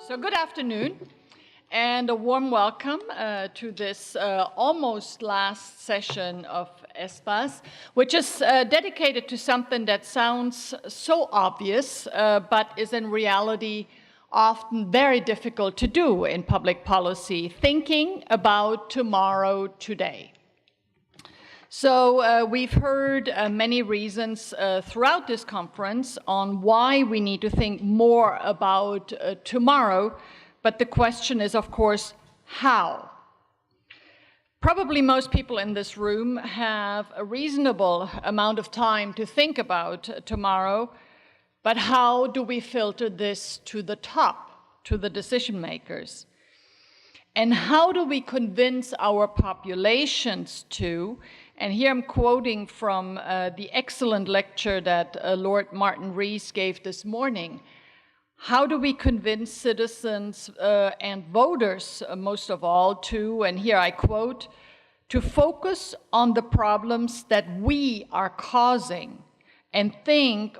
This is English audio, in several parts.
So good afternoon and a warm welcome to this almost last session of ESPAS, which is dedicated to something that sounds so obvious, but is in reality often very difficult to do in public policy, thinking about tomorrow today. So we've heard many reasons throughout this conference on why we need to think more about tomorrow, but the question is, of course, how? Probably most people in this room have a reasonable amount of time to think about tomorrow, but how do we filter this to the top, to the decision makers? And how do we convince our populations to, and here I'm quoting from the excellent lecture that Lord Martin Rees gave this morning, how do we convince citizens and voters, most of all, to, and here I quote, to focus on the problems that we are causing and think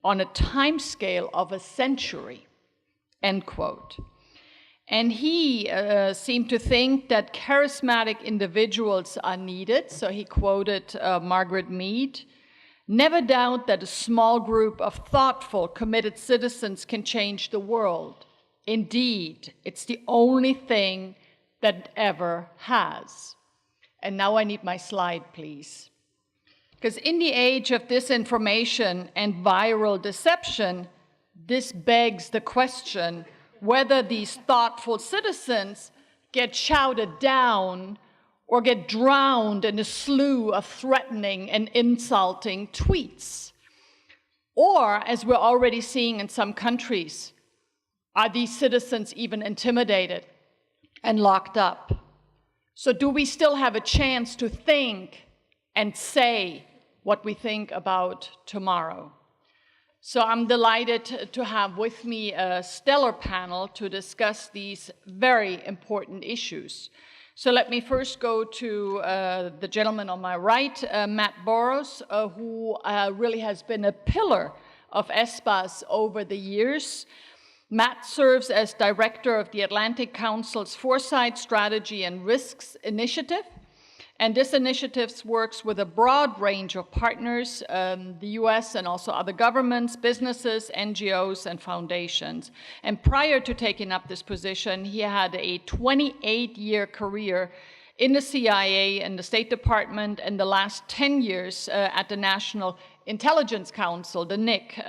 on a timescale of a century, end quote. And he seemed to think that charismatic individuals are needed, so he quoted Margaret Mead. Never doubt that a small group of thoughtful, committed citizens can change the world. Indeed, it's the only thing that ever has. And now I need my slide, please. Because in the age of disinformation and viral deception, this begs the question whether these thoughtful citizens get shouted down or get drowned in a slew of threatening and insulting tweets. Or, as we're already seeing in some countries, are these citizens even intimidated and locked up? So do we still have a chance to think and say what we think about tomorrow? So I'm delighted to have with me a stellar panel to discuss these very important issues. So let me first go to the gentleman on my right, Matt Burrows, who really has been a pillar of ESPAS over the years. Matt serves as director of the Atlantic Council's Foresight, Strategy and Risks Initiative. And this initiative works with a broad range of partners, the US and also other governments, businesses, NGOs, and foundations. And prior to taking up this position, he had a 28-year career in the CIA and the State Department, and the last 10 years at the National Intelligence Council, the NIC,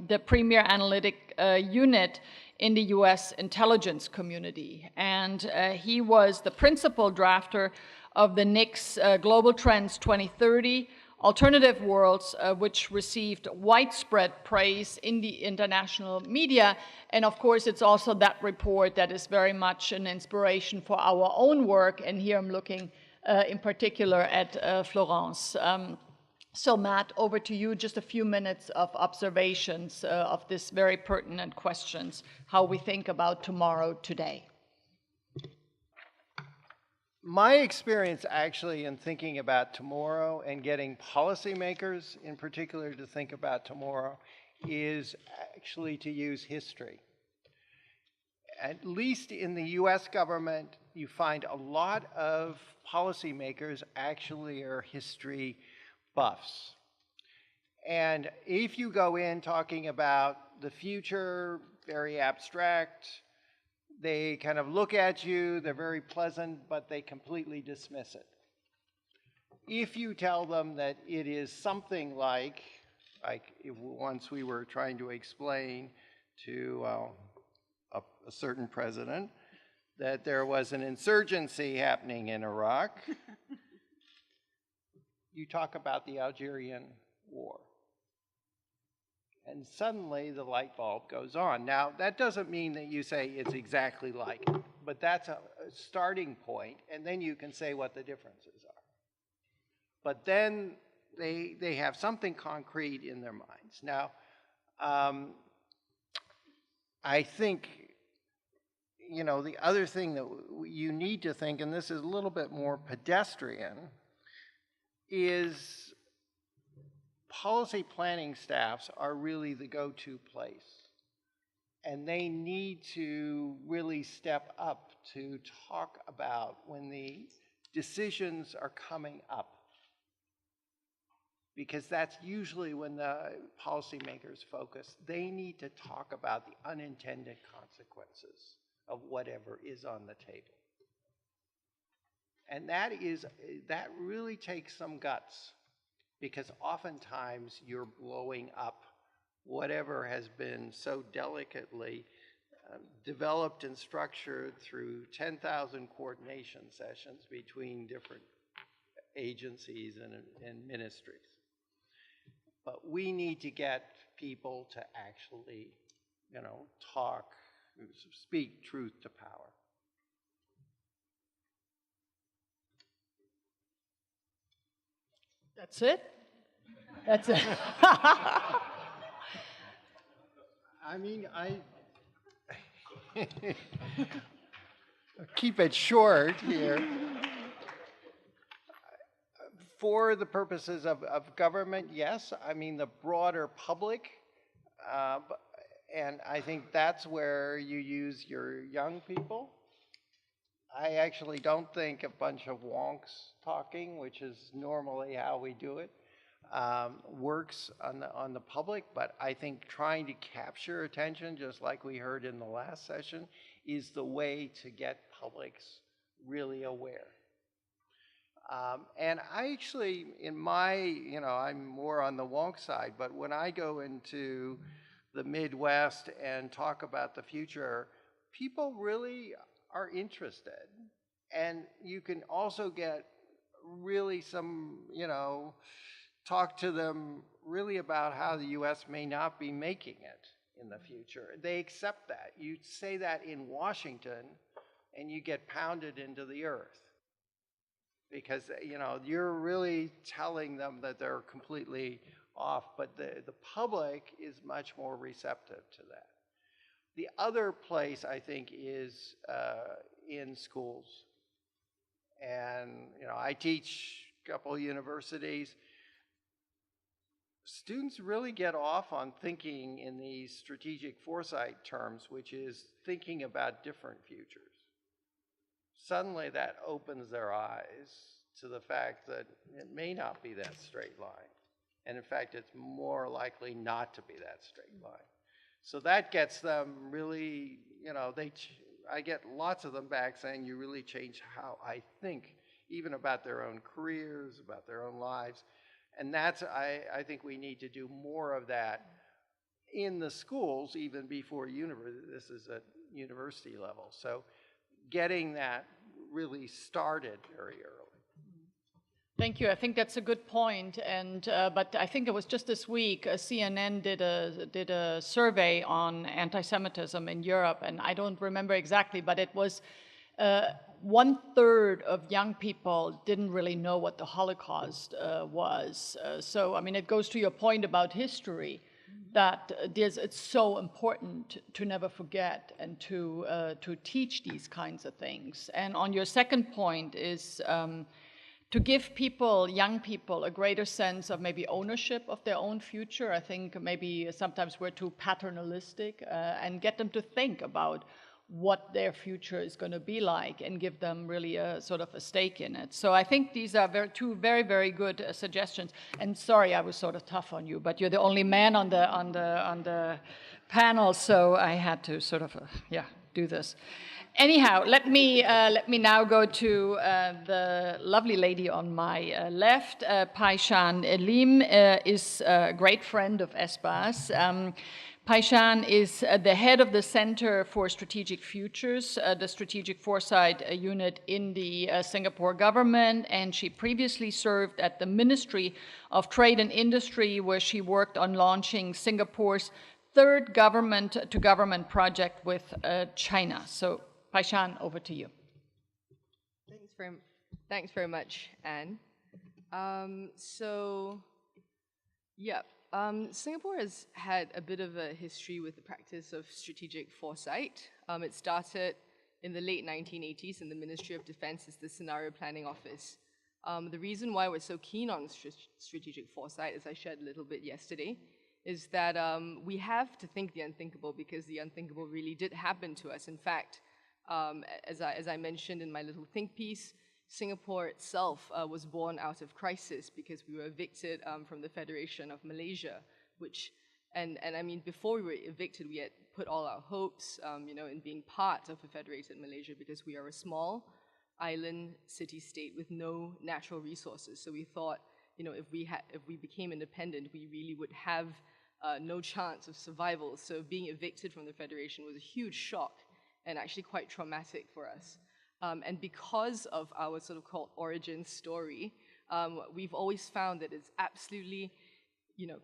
the premier analytic unit in the US intelligence community. And he was the principal drafter of the NIC's Global Trends 2030 Alternative Worlds, which received widespread praise in the international media. And of course, it's also that report that is very much an inspiration for our own work. And here I'm looking in particular at Florence. So Matt, over to you, just a few minutes of observations of this very pertinent questions, how we think about tomorrow today. My experience actually in thinking about tomorrow and getting policymakers in particular to think about tomorrow is actually to use history. At least in the US government, you find a lot of policymakers actually are history buffs. And if you go in talking about the future, very abstract, they kind of look at you, they're very pleasant, but they completely dismiss it. If you tell them that it is something like once we were trying to explain to a certain president that there was an insurgency happening in Iraq, you talk about the Algerian War. And suddenly the light bulb goes on. Now, that doesn't mean that you say it's exactly like it, but that's a starting point, and then you can say what the differences are. But then they have something concrete in their minds. Now, I think, you know, the other thing that you need to think, and this is a little bit more pedestrian, is policy planning staffs are really the go-to place And they need to really step up to talk about when the decisions are coming up. Because that's usually when the policymakers focus. They need to talk about the unintended consequences of whatever is on the table. And that really takes some guts, because oftentimes you're blowing up whatever has been so delicately developed and structured through 10,000 coordination sessions between different agencies and ministries. But we need to get people to actually, speak truth to power. That's it? That's it. I mean, keep it short here. For the purposes of government, yes. I mean, the broader public, and I think that's where you use your young people. I actually don't think a bunch of wonks talking, which is normally how we do it, works on the public, but I think trying to capture attention, just like we heard in the last session, is the way to get publics really aware. And I actually, I'm more on the wonk side, but when I go into the Midwest and talk about the future, people really are interested. And you can also get really some, talk to them really about how the U.S. may not be making it in the future. They accept that. You say that in Washington, and you get pounded into the earth. Because, you're really telling them that they're completely off, but the public is much more receptive to that. The other place, I think, is in schools. And, I teach a couple of universities. Students really get off on thinking in these strategic foresight terms, which is thinking about different futures. Suddenly that opens their eyes to the fact that it may not be that straight line. And in fact, it's more likely not to be that straight line. So that gets them really, I get lots of them back saying, you really changed how I think, even about their own careers, about their own lives. And that's, I think we need to do more of that in the schools, even before university. This is at university level. So getting that really started very early. Thank you. I think that's a good point. And but I think it was just this week, CNN did a survey on anti-Semitism in Europe, and I don't remember exactly, but it was 1/3 of young people didn't really know what the Holocaust was. So I mean, it goes to your point about history, that it's so important to never forget and to teach these kinds of things. And on your second point is to give people, young people, a greater sense of maybe ownership of their own future. I think maybe sometimes we're too paternalistic, and get them to think about what their future is going to be like and give them really a sort of a stake in it. So I think these are two very, very good suggestions. And sorry, I was sort of tough on you, but you're the only man on the panel, so I had to sort of do this. Anyhow, let me now go to the lovely lady on my left. Shan is a great friend of ESPAS. Shan is the head of the Center for Strategic Futures, the Strategic Foresight Unit in the Singapore government, and she previously served at the Ministry of Trade and Industry, where she worked on launching Singapore's third government-to-government project with China. So, Shan, over to you. Thanks very much, Anne. Singapore has had a bit of a history with the practice of strategic foresight. It started in the late 1980s in the Ministry of Defense as the Scenario Planning Office. The reason why we're so keen on strategic foresight, as I shared a little bit yesterday, is that we have to think the unthinkable, because the unthinkable really did happen to us. In fact, as I mentioned in my little think piece, Singapore itself was born out of crisis because we were evicted from the Federation of Malaysia, and I mean, before we were evicted, we had put all our hopes, in being part of a federated Malaysia, because we are a small island city-state with no natural resources. So we thought, if we became independent, we really would have no chance of survival. So being evicted from the Federation was a huge shock and actually quite traumatic for us. And because of our sort of called origin story, we've always found that it's absolutely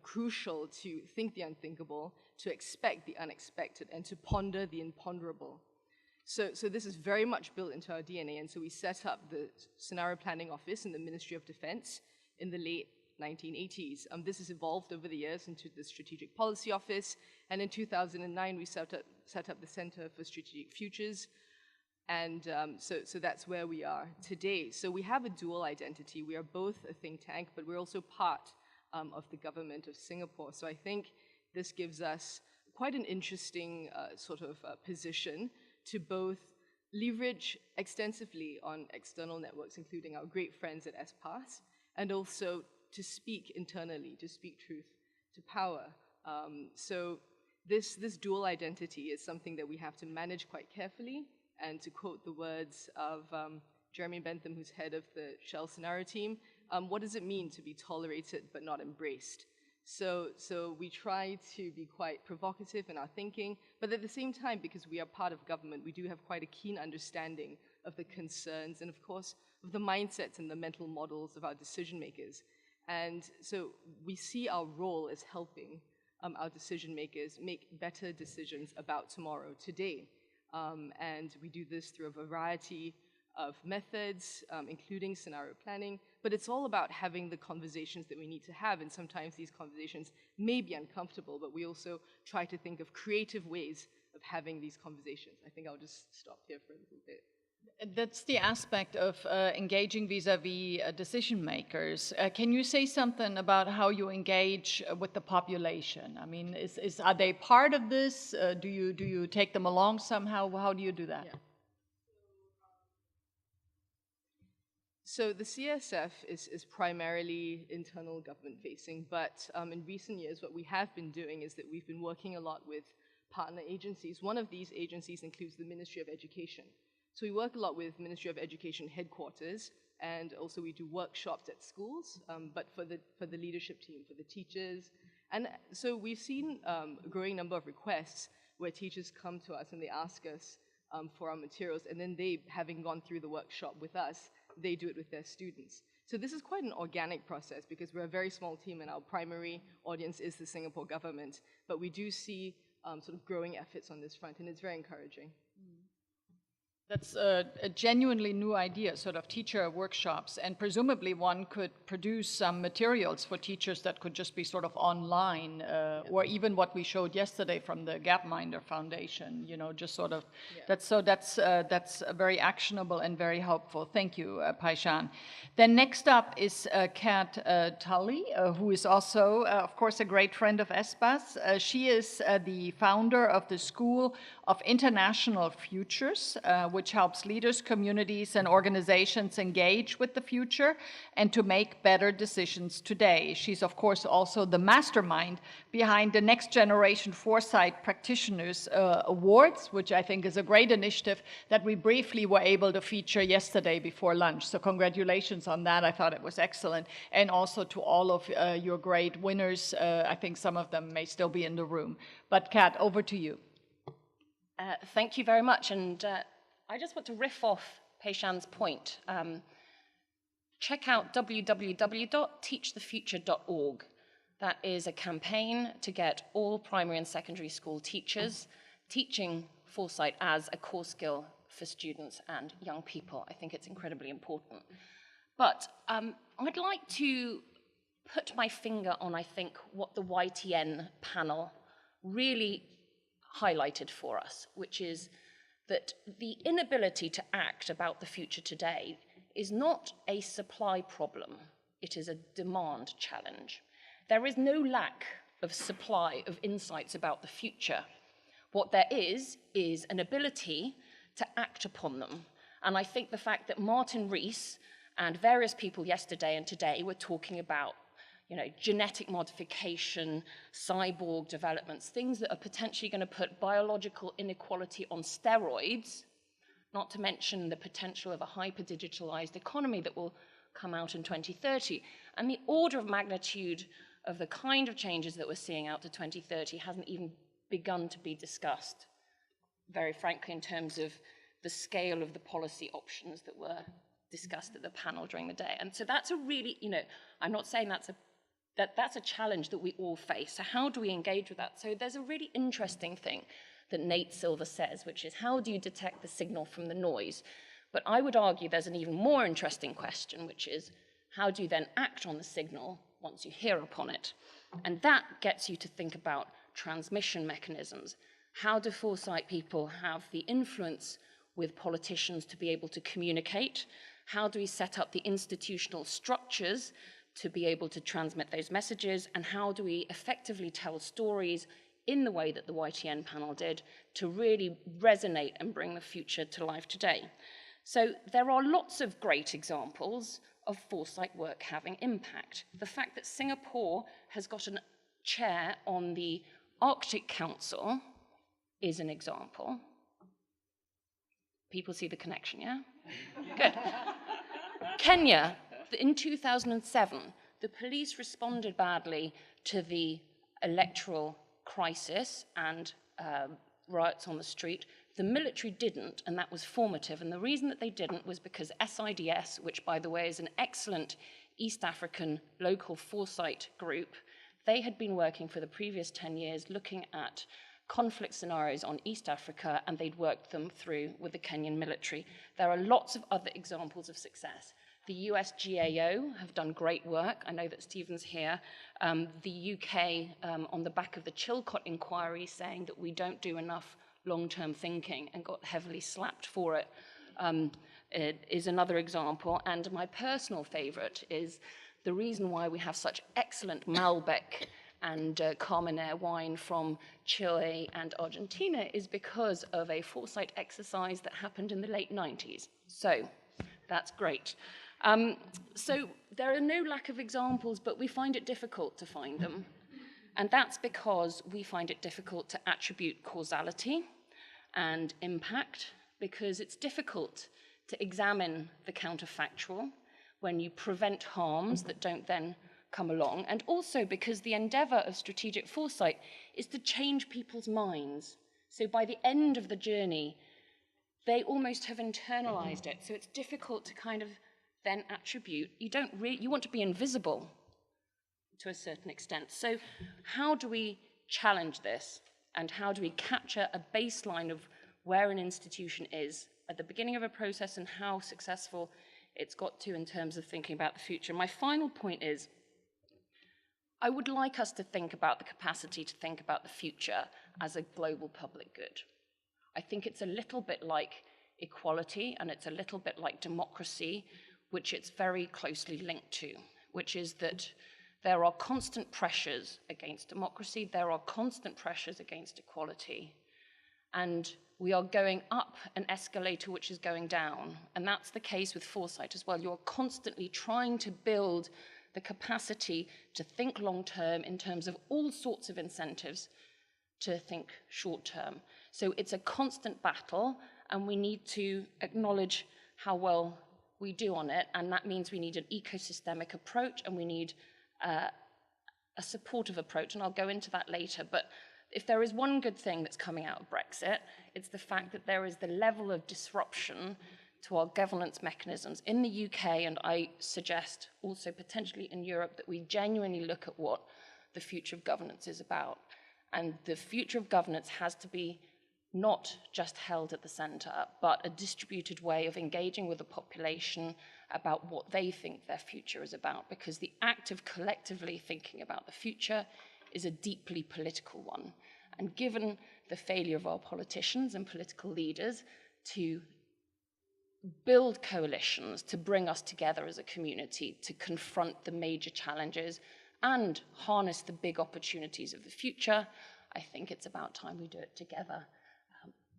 crucial to think the unthinkable, to expect the unexpected, and to ponder the imponderable. So this is very much built into our DNA, and so we set up the Scenario Planning Office in the Ministry of Defense in the late 1980s. This has evolved over the years into the Strategic Policy Office, and in 2009 we set up the Center for Strategic Futures, and so that's where we are today. So we have a dual identity. We are both a think tank, but we're also part of the government of Singapore. So I think this gives us quite an interesting position to both leverage extensively on external networks, including our great friends at ESPAS, and also to speak internally, to speak truth to power. So this dual identity is something that we have to manage quite carefully. And to quote the words of Jeremy Bentham, who's head of the Shell Scenario team, what does it mean to be tolerated but not embraced? So we try to be quite provocative in our thinking, but at the same time, because we are part of government, we do have quite a keen understanding of the concerns and, of course, of the mindsets and the mental models of our decision makers. And so we see our role as helping our decision makers make better decisions about tomorrow, today. And we do this through a variety of methods, including scenario planning, but it's all about having the conversations that we need to have, and sometimes these conversations may be uncomfortable, but we also try to think of creative ways of having these conversations. I think I'll just stop here for a little bit. That's the aspect of engaging vis-a-vis decision makers. Can you say something about how you engage with the population? I mean, are they part of this? Do you take them along somehow? How do you do that? Yeah. So the CSF is primarily internal government facing, but in recent years what we have been doing is that we've been working a lot with partner agencies. One of these agencies includes the Ministry of Education. So we work a lot with Ministry of Education headquarters, and also we do workshops at schools, but for the leadership team, for the teachers. And so we've seen a growing number of requests where teachers come to us and they ask us for our materials, and then they, having gone through the workshop with us, they do it with their students. So this is quite an organic process because we're a very small team and our primary audience is the Singapore government, but we do see sort of growing efforts on this front, and it's very encouraging. That's a genuinely new idea, sort of teacher workshops, and presumably one could produce some materials for teachers that could just be sort of online, or even what we showed yesterday from the Gapminder Foundation, just sort of, that's very actionable and very helpful. Thank you, Shan. Then next up is Kat Tully, who is also, of course, a great friend of ESPAS. She is the founder of the School of International Futures, which helps leaders, communities, and organizations engage with the future and to make better decisions today. She's, of course, also the mastermind behind the Next Generation Foresight Practitioners Awards, which I think is a great initiative that we briefly were able to feature yesterday before lunch. So congratulations on that. I thought it was excellent. And also to all of your great winners. I think some of them may still be in the room. But Kat, over to you. Thank you very much, and I just want to riff off Shan's point. Check out www.teachthefuture.org. That is a campaign to get all primary and secondary school teachers teaching Foresight as a core skill for students and young people. I think it's incredibly important. But I'd like to put my finger on, I think, what the YTN panel really highlighted for us, which is that the inability to act about the future today is not a supply problem, it is a demand challenge. There is no lack of supply of insights about the future. What there is an ability to act upon them. And I think the fact that Martin Rees and various people yesterday and today were talking about, you know, genetic modification, cyborg developments, things that are potentially going to put biological inequality on steroids, not to mention the potential of a hyper-digitalized economy that will come out in 2030. And the order of magnitude of the kind of changes that we're seeing out to 2030 hasn't even begun to be discussed, very frankly, in terms of the scale of the policy options that were discussed at the panel during the day. And so that's a really, you know, I'm not saying that's a challenge that we all face. So how do we engage with that? So there's a really interesting thing that Nate Silver says, which is how do you detect the signal from the noise? But I would argue there's an even more interesting question, which is how do you then act on the signal once you hear upon it? And that gets you to think about transmission mechanisms. How do Foresight people have the influence with politicians to be able to communicate? How do we set up the institutional structures to be able to transmit those messages? And how do we effectively tell stories in the way that the YTN panel did to really resonate and bring the future to life today? So there are lots of great examples of Foresight work having impact. The fact that Singapore has got a chair on the Arctic Council is an example. People see the connection, yeah? Good. Kenya, in 2007, the police responded badly to the electoral crisis and riots on the street. The military didn't, and that was formative. And the reason that they didn't was because SIDS, which, by the way, is an excellent East African local foresight group, they had been working for the previous 10 years looking at conflict scenarios on East Africa, and they'd worked them through with the Kenyan military. There are lots of other examples of success. The US GAO have done great work. I know that Stephen's here. The UK, on the back of the Chilcot inquiry, saying that we don't do enough long-term thinking and got heavily slapped for it, is another example. And my personal favorite is the reason why we have such excellent Malbec and Carmenere wine from Chile and Argentina is because of a foresight exercise that happened in the late 90s. So that's great. So there are no lack of examples, but we find it difficult to find them. And that's because we find it difficult to attribute causality and impact, because it's difficult to examine the counterfactual when you prevent harms that don't then come along, and also because the endeavor of strategic foresight is to change people's minds. So by the end of the journey, they almost have internalized it. So it's difficult to kind of then attribute. You want to be invisible to a certain extent. So how do we challenge this? And how do we capture a baseline of where an institution is at the beginning of a process and how successful it's got to in terms of thinking about the future? My final point is, I would like us to think about the capacity to think about the future as a global public good. I think it's a little bit like equality, and it's a little bit like democracy, which it's very closely linked to, which is that there are constant pressures against democracy, there are constant pressures against equality, and we are going up an escalator which is going down. And that's the case with foresight as well. You're constantly trying to build the capacity to think long-term in terms of all sorts of incentives to think short-term. So it's a constant battle, and we need to acknowledge how well we do on it, and that means we need an ecosystemic approach, and we need a supportive approach, and I'll go into that later. But if there is one good thing that's coming out of Brexit, it's the fact that there is the level of disruption to our governance mechanisms in the UK, and I suggest also potentially in Europe, that we genuinely look at what the future of governance is about. And the future of governance has to be not just held at the center, but a distributed way of engaging with the population about what they think their future is about, because the act of collectively thinking about the future is a deeply political one. And given the failure of our politicians and political leaders to build coalitions, to bring us together as a community, to confront the major challenges and harness the big opportunities of the future, I think it's about time we do it together,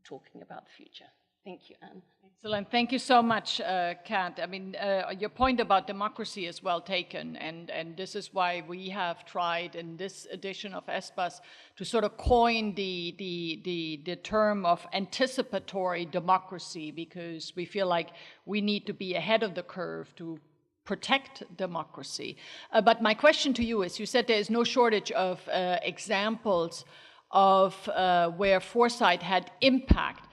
talking about the future. Thank you, Anne. Excellent. Thank you so much, Kat. I mean, your point about democracy is well taken, and this is why we have tried in this edition of ESPAS to sort of coin the term of anticipatory democracy, because we feel like we need to be ahead of the curve to protect democracy. But my question to you is, you said there is no shortage of examples of where Foresight had impact.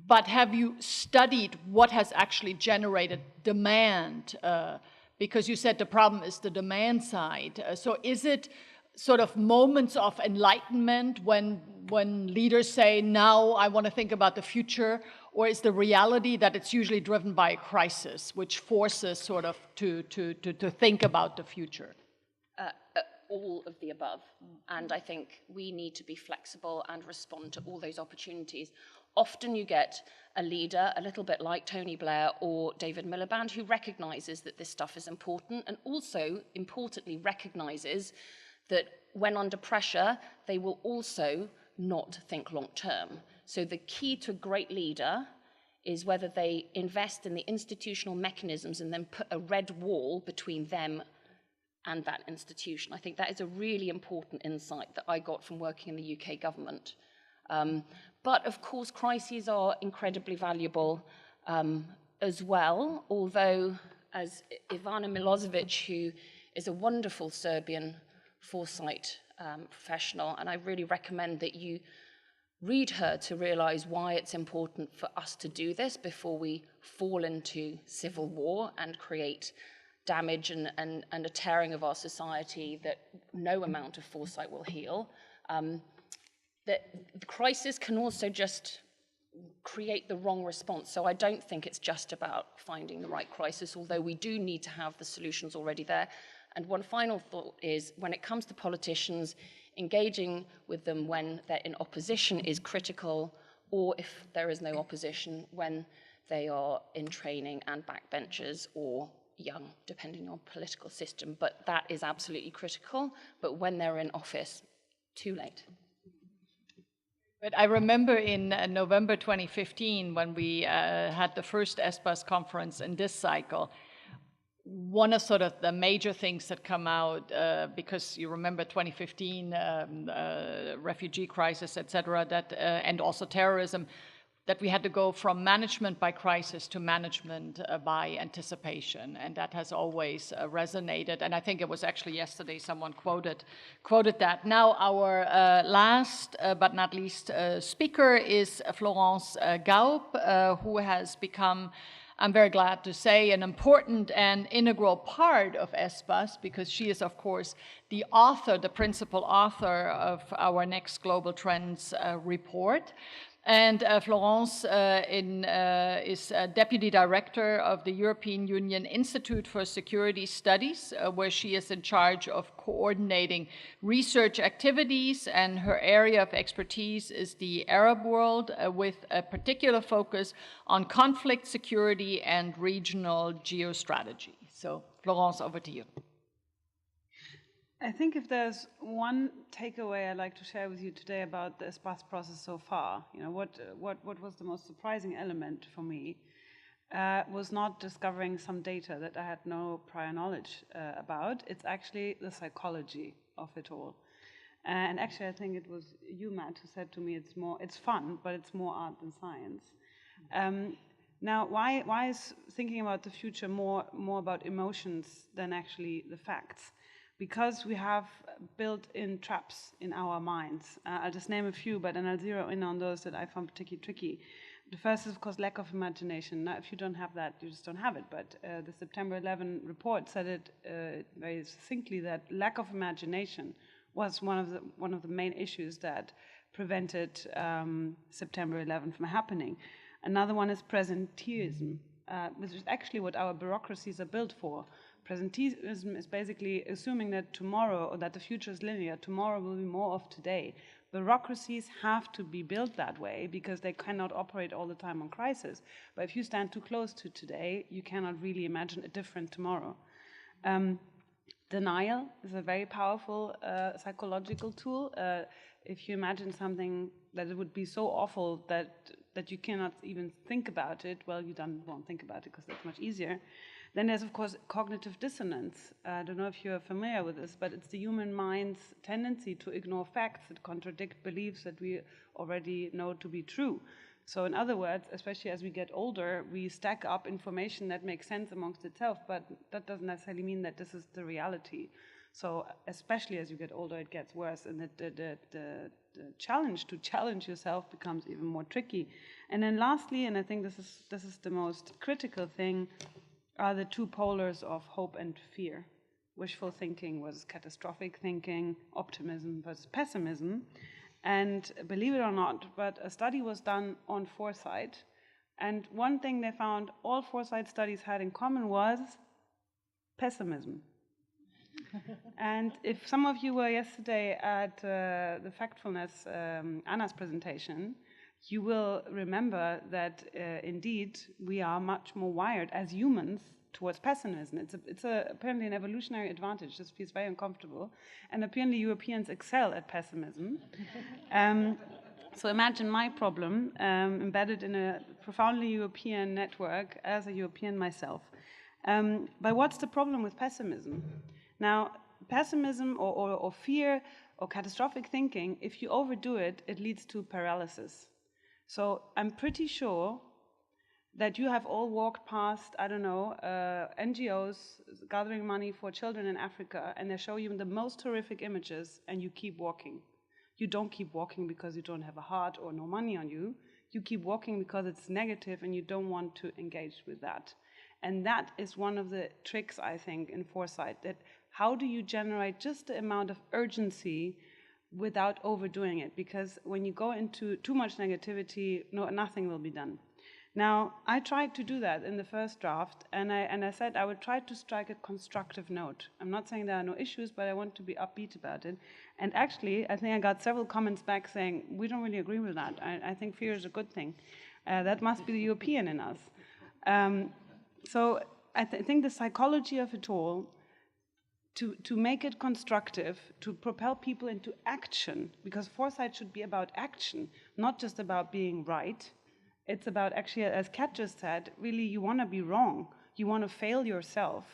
But have you studied what has actually generated demand? Because you said the problem is the demand side. So is it sort of moments of enlightenment when leaders say, now I want to think about the future? Or is the reality that it's usually driven by a crisis, which forces sort of to think about the future? All of the above. And I think we need to be flexible and respond to all those opportunities. Often you get a leader, a little bit like Tony Blair or David Miliband, who recognizes that this stuff is important, and also, importantly, recognizes that when under pressure, they will also not think long term. So the key to a great leader is whether they invest in the institutional mechanisms and then put a red wall between them and that institution. I think that is a really important insight that I got from working in the UK government. But of course, crises are incredibly valuable as well, although as Ivana Milosevic, who is a wonderful Serbian Foresight professional, and I really recommend that you read her to realize why it's important for us to do this before we fall into civil war and create damage and a tearing of our society that no amount of foresight will heal. That the crisis can also just create the wrong response. So I don't think it's just about finding the right crisis, although we do need to have the solutions already there. And one final thought is, when it comes to politicians, engaging with them when they're in opposition is critical, or if there is no opposition, when they are in training and backbenchers or young, depending on political system. But that is absolutely critical. But when they're in office, too late. But I remember in November 2015, when we had the first ESPAS conference in this cycle, one of sort of the major things that come out, because you remember 2015, refugee crisis, et cetera, that, and also terrorism, that we had to go from management by crisis to management by anticipation, and that has always resonated. And I think it was actually yesterday someone quoted that. Now our last but not least speaker is Florence Gaub, who has become, I'm very glad to say, an important and integral part of ESPAS, because she is, of course, the author, the principal author of our next Global Trends report. And Florence is Deputy Director of the European Union Institute for Security Studies, where she is in charge of coordinating research activities, and her area of expertise is the Arab world, with a particular focus on conflict, security, and regional geostrategy. So, Florence, over to you. I think if there's one takeaway I'd like to share with you today about the ESPAS process so far, you know, what was the most surprising element for me was not discovering some data that I had no prior knowledge about. It's actually the psychology of it all. And actually, I think it was you, Matt, who said to me it's fun, but it's more art than science. Now, why is thinking about the future more about emotions than actually the facts? Because we have built-in traps in our minds. I'll just name a few, but then I'll zero in on those that I found particularly tricky. The first is, of course, lack of imagination. Now, if you don't have that, you just don't have it. But the September 11 report said it very succinctly, that lack of imagination was one of the main issues that prevented September 11 from happening. Another one is presenteeism, which is actually what our bureaucracies are built for. Presenteeism is basically assuming that tomorrow, or that the future is linear, tomorrow will be more of today. Bureaucracies have to be built that way because they cannot operate all the time on crisis. But if you stand too close to today, you cannot really imagine a different tomorrow. Denial is a very powerful psychological tool. If you imagine something that it would be so awful that you cannot even think about it, well, you won't think about it because that's much easier. Then there's, of course, cognitive dissonance. I don't know if you're familiar with this, but it's the human mind's tendency to ignore facts that contradict beliefs that we already know to be true. So in other words, especially as we get older, we stack up information that makes sense amongst itself, but that doesn't necessarily mean that this is the reality. So especially as you get older, it gets worse, and the challenge to challenge yourself becomes even more tricky. And then lastly, and I think this is the most critical thing, are the two polars of hope and fear. Wishful thinking versus catastrophic thinking, optimism versus pessimism. And believe it or not, but a study was done on foresight, and one thing they found all foresight studies had in common was pessimism. And if some of you were yesterday at the Factfulness, Anna's presentation, you will remember that indeed we are much more wired as humans towards pessimism. It's apparently an evolutionary advantage. This feels very uncomfortable. And apparently Europeans excel at pessimism. So imagine my problem embedded in a profoundly European network as a European myself. But what's the problem with pessimism? Now, pessimism or fear or catastrophic thinking, if you overdo it, it leads to paralysis. So I'm pretty sure that you have all walked past, I don't know, NGOs gathering money for children in Africa, and they show you the most horrific images, and you keep walking. You don't keep walking because you don't have a heart or no money on you. You keep walking because it's negative and you don't want to engage with that. And that is one of the tricks, I think, in foresight, that how do you generate just the amount of urgency without overdoing it? Because when you go into too much negativity, nothing will be done. Now, I tried to do that in the first draft, and I said I would try to strike a constructive note. I'm not saying there are no issues, but I want to be upbeat about it. And actually, I think I got several comments back saying, we don't really agree with that. I think fear is a good thing. That must be the European in us. So I think the psychology of it all, to make it constructive, to propel people into action, because foresight should be about action, not just about being right. It's about actually, as Kat just said, really you want to be wrong. You want to fail yourself.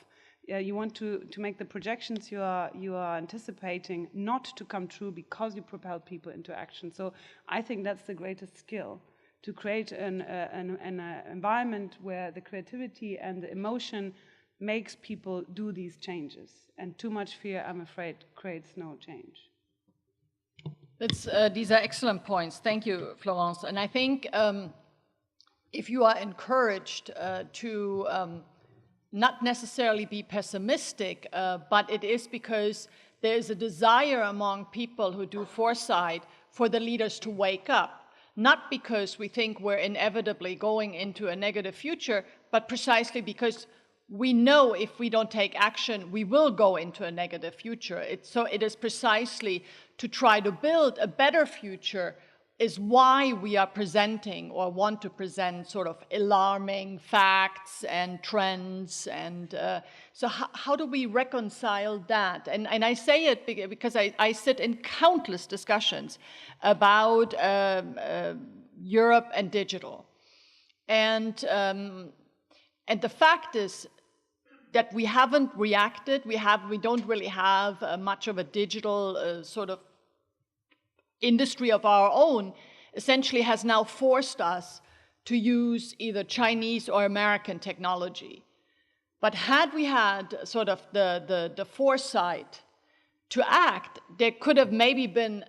You want to make the projections you are anticipating not to come true because you propel people into action. So I think that's the greatest skill, to create an environment where the creativity and the emotion makes people do these changes. And too much fear, I'm afraid, creates no change. These are excellent points. Thank you, Florence. And I think if you are encouraged to not necessarily be pessimistic, but it is because there is a desire among people who do foresight for the leaders to wake up, not because we think we're inevitably going into a negative future, but precisely because we know if we don't take action, we will go into a negative future. So it is precisely to try to build a better future is why we are presenting or want to present sort of alarming facts and trends. And so how do we reconcile that? And I say it because I sit in countless discussions about Europe and digital. And the fact is that we haven't reacted. We don't really have much of a digital sort of industry of our own, essentially has now forced us to use either Chinese or American technology. But had we had sort of the foresight to act, there could have maybe been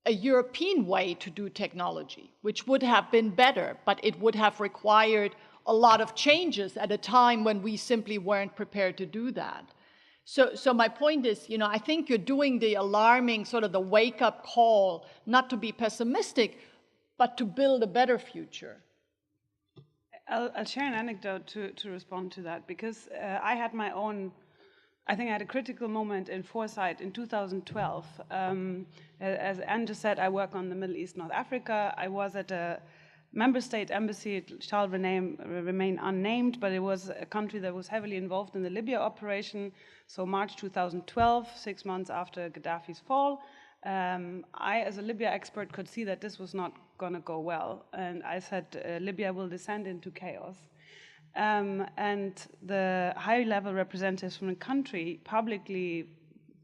a European way to do technology, which would have been better, but it would have required a lot of changes at a time when we simply weren't prepared to do that. So my point is, I think you're doing the alarming, sort of the wake-up call, not to be pessimistic, but to build a better future. I'll share an anecdote to respond to that, because I had my own, I think I had a critical moment in foresight in 2012. As Anne just said, I work on the Middle East, North Africa. I was at member state embassy, it shall remain unnamed, but it was a country that was heavily involved in the Libya operation. So March 2012, 6 months after Gaddafi's fall, I, as a Libya expert, could see that this was not going to go well. And I said, Libya will descend into chaos. And the high-level representatives from the country publicly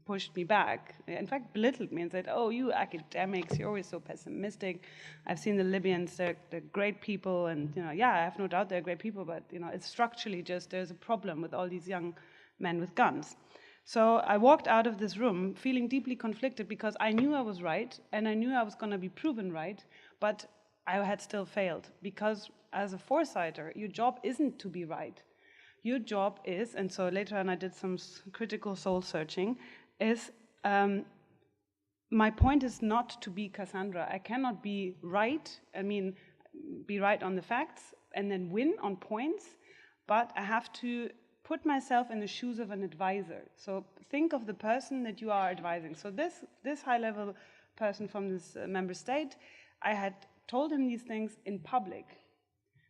pushed me back, in fact belittled me and said, oh, you academics, you're always so pessimistic. I've seen the Libyans, they're great people, and yeah, I have no doubt they're great people, but it's structurally just, there's a problem with all these young men with guns. So I walked out of this room feeling deeply conflicted because I knew I was right, and I knew I was going to be proven right, but I had still failed, because as a foresighter, your job isn't to be right. Your job is, and so later on I did some critical soul searching, is my point is not to be Cassandra. I cannot be right, be right on the facts and then win on points, but I have to put myself in the shoes of an advisor. So think of the person that you are advising. So this high-level person from this member state, I had told him these things in public.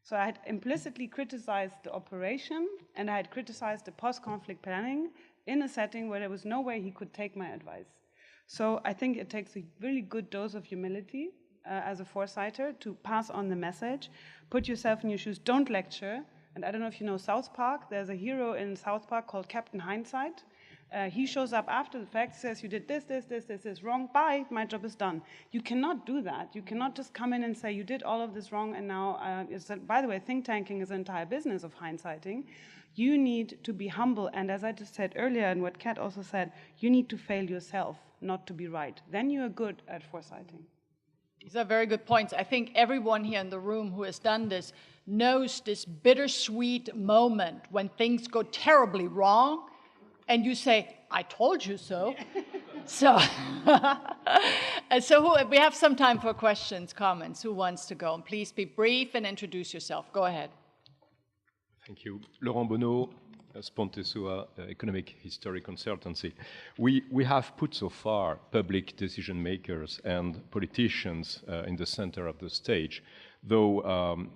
So I had implicitly criticized the operation, and I had criticized the post-conflict planning in a setting where there was no way he could take my advice. So I think it takes a really good dose of humility as a foresighter to pass on the message, put yourself in your shoes, don't lecture. And I don't know if you know South Park, there's a hero in South Park called Captain Hindsight. He shows up after the fact, says, you did this wrong, bye, my job is done. You cannot do that. You cannot just come in and say, you did all of this wrong, and now, by the way, think tanking is an entire business of hindsighting. You need to be humble, and as I just said earlier, and what Kat also said, you need to fail yourself, not to be right. Then you are good at foresighting. These are very good points. I think everyone here in the room who has done this knows this bittersweet moment when things go terribly wrong, and you say, I told you so. So we have some time for questions, comments. Who wants to go? And please be brief and introduce yourself. Go ahead. Thank you. Laurent Bonneau, Spontesua Economic History Consultancy. We have put so far public decision makers and politicians in the center of the stage, though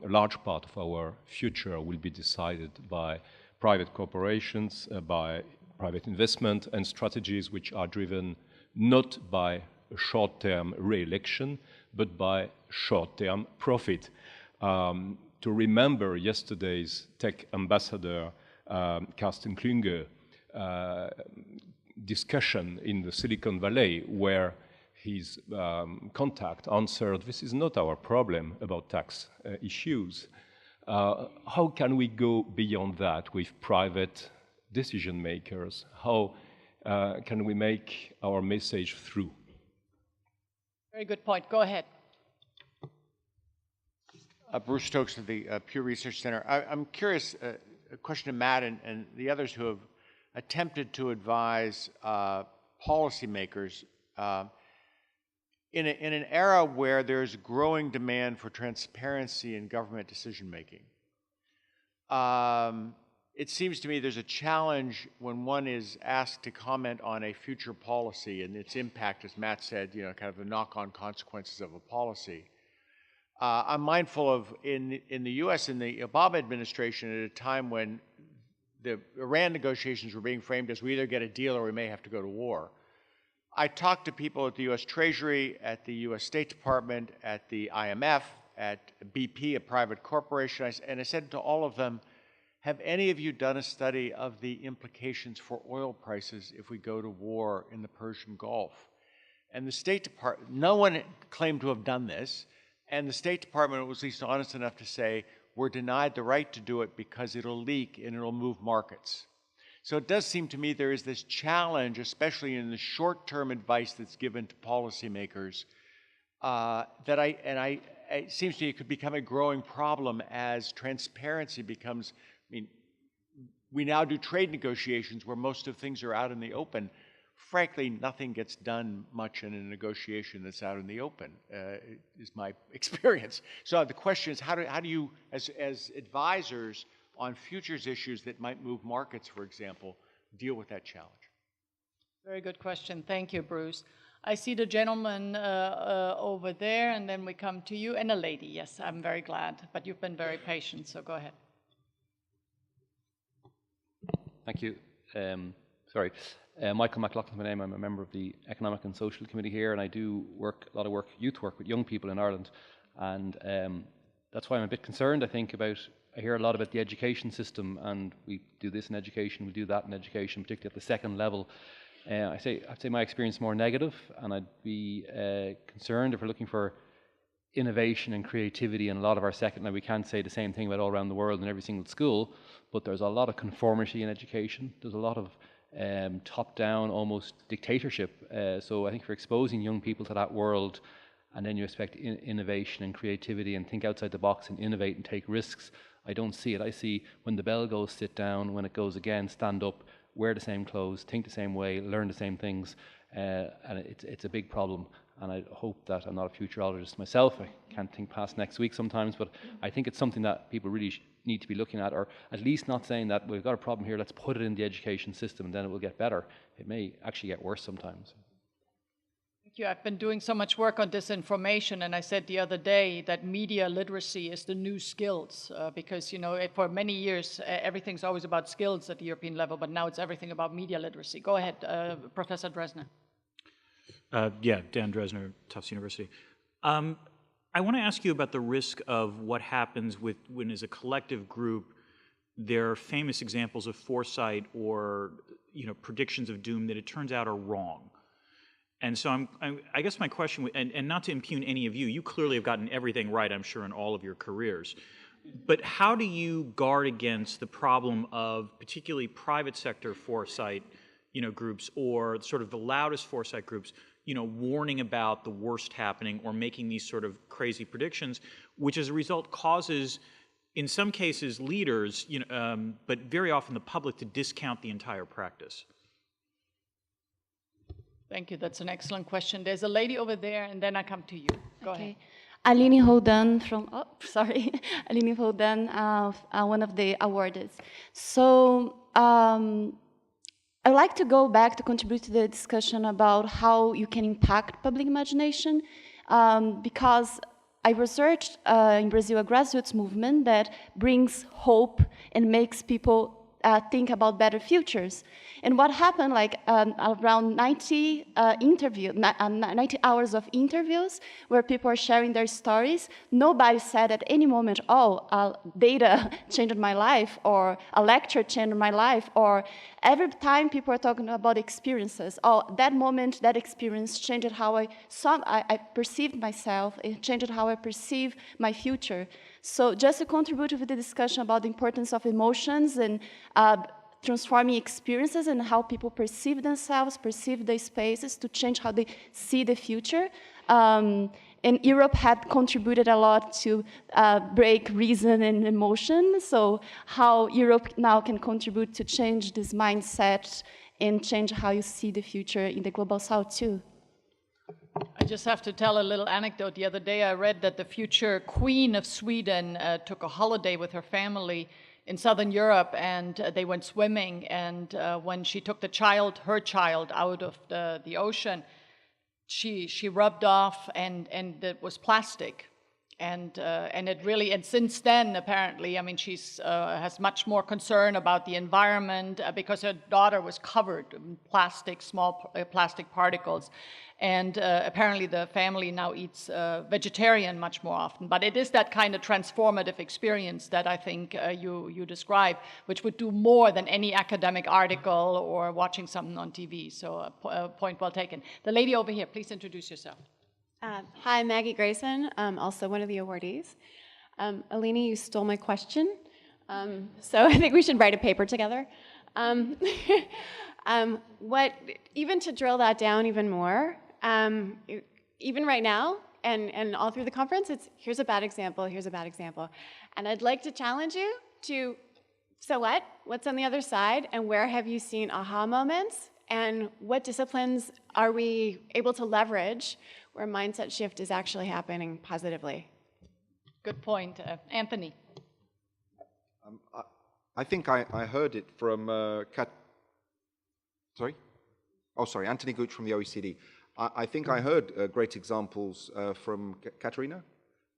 a large part of our future will be decided by private corporations, by private investment and strategies which are driven not by a short-term re-election, but by short-term profit. To remember yesterday's tech ambassador, Carsten Klünge, discussion in the Silicon Valley, where his contact answered, this is not our problem about tax issues. How can we go beyond that with private decision makers? How can we make our message through? Very good point. Go ahead. Bruce Stokes of the Pew Research Center. I'm curious, a question to Matt and the others who have attempted to advise policymakers in an era where there's growing demand for transparency in government decision making. It seems to me there's a challenge when one is asked to comment on a future policy and its impact, as Matt said, kind of the knock-on consequences of a policy. I'm mindful of in the U.S. in the Obama administration at a time when the Iran negotiations were being framed as we either get a deal or we may have to go to war. I talked to people at the U.S. Treasury, at the U.S. State Department, at the IMF, at BP, a private corporation, and I said to all of them, have any of you done a study of the implications for oil prices if we go to war in the Persian Gulf? And the State Department, no one claimed to have done this, and the State Department was at least honest enough to say, we're denied the right to do it because it'll leak and it'll move markets. So it does seem to me there is this challenge, especially in the short-term advice that's given to policymakers, it seems to me it could become a growing problem as transparency becomes, we now do trade negotiations where most of things are out in the open. Frankly, nothing gets done much in a negotiation that's out in the open, is my experience. So the question is, how do you, as advisors on futures issues that might move markets, for example, deal with that challenge? Very good question. Thank you, Bruce. I see the gentleman over there, and then we come to you, and a lady. Yes, I'm very glad, but you've been very patient, so go ahead. Thank you. Michael McLaughlin's my name. I'm a member of the Economic and Social Committee here, and I do a lot of youth work with young people in Ireland, and that's why I'm a bit concerned, I hear a lot about the education system, and we do this in education, we do that in education, particularly at the second level. I'd say my experience is more negative, and I'd be concerned if we're looking for innovation and creativity in a lot of our second. Now, we can't say the same thing about all around the world in every single school, but there's a lot of conformity in education. There's a lot of top-down, almost dictatorship. So I think for exposing young people to that world, and then you expect innovation and creativity and think outside the box and innovate and take risks, I don't see it. I see when the bell goes, sit down. When it goes again, stand up, wear the same clothes, think the same way, learn the same things. And it's a big problem. And I hope that I'm not a futurologist myself. I can't think past next week sometimes, but I think it's something that people really need to be looking at, or at least not saying that we've got a problem here, let's put it in the education system and then it will get better. It may actually get worse sometimes. Thank you. I've been doing so much work on disinformation, and I said the other day that media literacy is the new skills, because, you know, for many years, everything's always about skills at the European level, but now it's everything about media literacy. Go ahead, Professor Dresner. Yeah, Dan Dresner, Tufts University. I want to ask you about the risk of what happens when, as a collective group, there are famous examples of foresight or, you know, predictions of doom that it turns out are wrong. And so I guess my question, and not to impugn any of you, you clearly have gotten everything right, I'm sure, in all of your careers. But how do you guard against the problem of particularly private sector foresight, you know, groups, or sort of the loudest foresight groups, you know, warning about the worst happening or making these sort of crazy predictions, which as a result causes, in some cases, leaders, you know, but very often the public, to discount the entire practice? Thank you. That's an excellent question. There's a lady over there, and then I come to you. Go ahead. Aline Holden from, Aline Holden, one of the awardees. So I'd like to go back to contribute to the discussion about how you can impact public imagination, because I researched in Brazil a grassroots movement that brings hope and makes people think about better futures. And what happened, like around 90 hours of interviews where people are sharing their stories, nobody said at any moment, oh, data changed my life, or a lecture changed my life, or every time people are talking about experiences, oh, that moment, that experience changed how I perceived myself, it changed how I perceive my future. So just to contribute to the discussion about the importance of emotions and transforming experiences and how people perceive themselves, perceive the spaces to change how they see the future. And Europe had contributed a lot to break reason and emotion. So how Europe now can contribute to change this mindset and change how you see the future in the Global South too. I just have to tell a little anecdote. The other day I read that the future Queen of Sweden took a holiday with her family in Southern Europe, and they went swimming, and when she took her child out of the ocean, she rubbed off, and it was plastic. And it really, and since then, apparently, I mean, she's has much more concern about the environment because her daughter was covered in plastic, small plastic particles. And apparently the family now eats vegetarian much more often. But it is that kind of transformative experience that I think you describe, which would do more than any academic article or watching something on TV. So point well taken. The lady over here, please introduce yourself. Hi, Maggie Grayson, also one of the awardees. Aline, you stole my question, so I think we should write a paper together. Even to drill that down even more, even right now and all through the conference, it's here's a bad example, here's a bad example. And I'd like to challenge you to, so what? What's on the other side, and where have you seen aha moments? And what disciplines are we able to leverage where mindset shift is actually happening positively? Good point. Anthony. I think I heard it from Anthony Gooch from the OECD. I think I heard great examples from Catarina.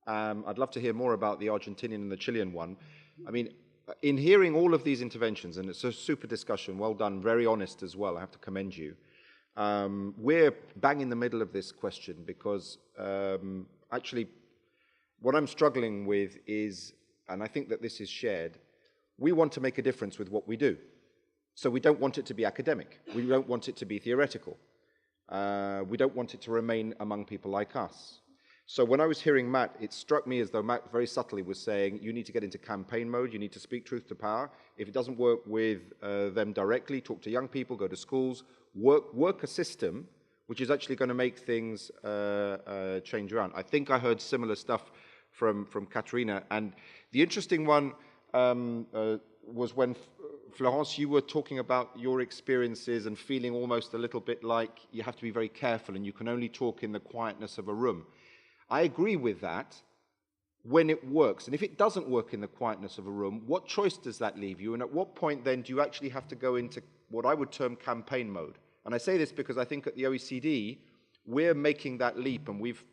I'd love to hear more about the Argentinian and the Chilean one. I mean, in hearing all of these interventions, and it's a super discussion, well done, very honest as well, I have to commend you. We're bang in the middle of this question because actually what I'm struggling with is, and I think that this is shared, we want to make a difference with what we do. So we don't want it to be academic. We don't want it to be theoretical. We don't want it to remain among people like us. So when I was hearing Matt, it struck me as though Matt very subtly was saying, you need to get into campaign mode, you need to speak truth to power. If it doesn't work with them directly, talk to young people, go to schools, work a system which is actually going to make things change around. I think I heard similar stuff from Catarina. And the interesting one was when, Florence, you were talking about your experiences and feeling almost a little bit like you have to be very careful and you can only talk in the quietness of a room. I agree with that when it works. And if it doesn't work in the quietness of a room, what choice does that leave you? And at what point then do you actually have to go into what I would term campaign mode? And I say this because I think at the OECD, we're making that leap, and we've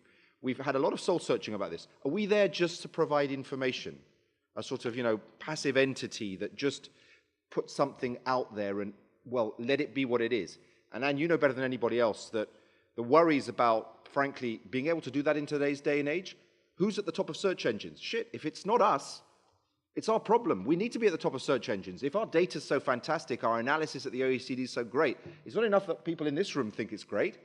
had a lot of soul searching about this. Are we there just to provide information? A sort of, passive entity that just puts something out there and, well, let it be what it is. And Anne, you know better than anybody else that the worries about, frankly, being able to do that in today's day and age, who's at the top of search engines? Shit, if it's not us, it's our problem. We need to be at the top of search engines. If our data's so fantastic, our analysis at the OECD is so great, it's not enough that people in this room think it's great.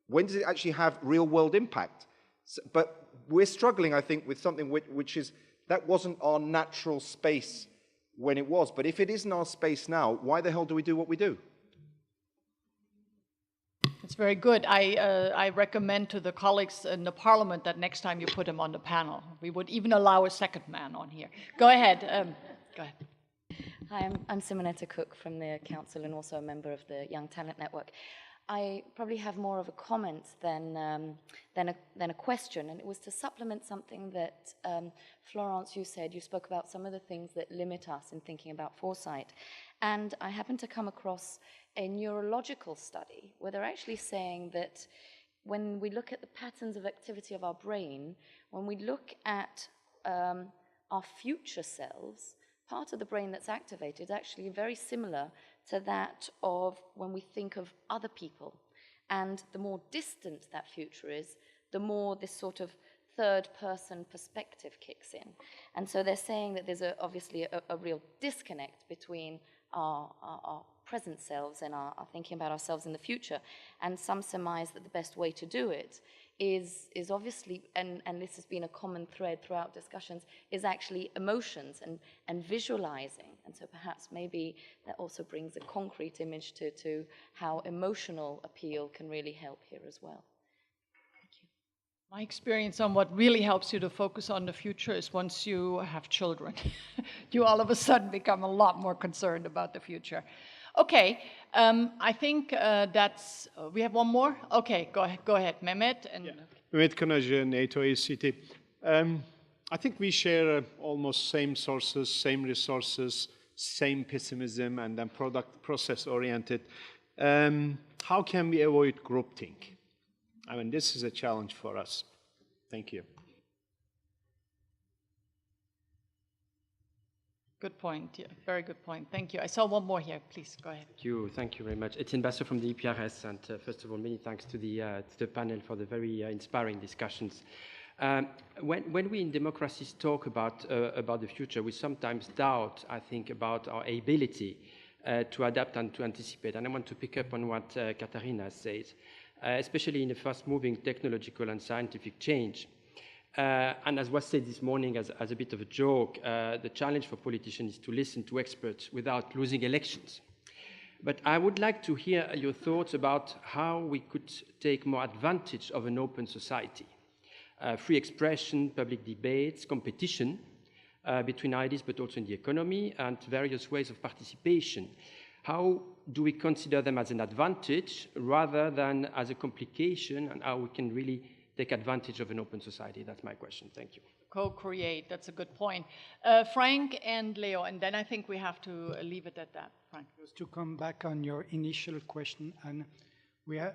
When does it actually have real-world impact? So, but we're struggling, I think, with something which is, that wasn't our natural space when it was. But if it isn't our space now, why the hell do we do what we do? It's very good. I recommend to the colleagues in the parliament that next time you put him on the panel, we would even allow a second man on here. Go ahead. Go ahead. Hi, I'm Simonetta Cook from the council and also a member of the Young Talent Network. I probably have more of a comment than a question, and it was to supplement something that Florence, you said. You spoke about some of the things that limit us in thinking about foresight. And I happened to come across a neurological study where they're actually saying that when we look at the patterns of activity of our brain, when we look at our future selves, part of the brain that's activated is actually very similar to that of when we think of other people. And the more distant that future is, the more this sort of third-person perspective kicks in. And so they're saying that there's obviously a real disconnect between our present selves and our thinking about ourselves in the future. And some surmise that the best way to do it is obviously, and this has been a common thread throughout discussions, is actually emotions and visualizing. And so perhaps maybe that also brings a concrete image to how emotional appeal can really help here as well. Thank you. My experience on what really helps you to focus on the future is once you have children, you all of a sudden become a lot more concerned about the future. Okay, I think that's, we have one more? Okay, go ahead, Mehmet. And Mehmet Kınaşı, NATO ACT. I think we share almost same sources, same resources, same pessimism, and then process-oriented. How can we avoid groupthink? I mean, this is a challenge for us. Thank you. Good point, yeah, very good point. Thank you. I saw one more here, please, go ahead. Thank you very much. Etienne Basso from the EPRS, and first of all, many thanks to the panel for the very inspiring discussions. When we in democracies talk about the future, we sometimes doubt, I think, about our ability to adapt and to anticipate. And I want to pick up on what Catarina said, especially in the fast-moving technological and scientific change. And as was said this morning as a bit of a joke, the challenge for politicians is to listen to experts without losing elections. But I would like to hear your thoughts about how we could take more advantage of an open society. Free expression, public debates, competition between ideas, but also in the economy, and various ways of participation. How do we consider them as an advantage rather than as a complication, and how we can really take advantage of an open society? That's my question. Thank you. Co-create, that's a good point. Frank and Leo, and then I think we have to leave it at that. Frank. Just to come back on your initial question, and we have,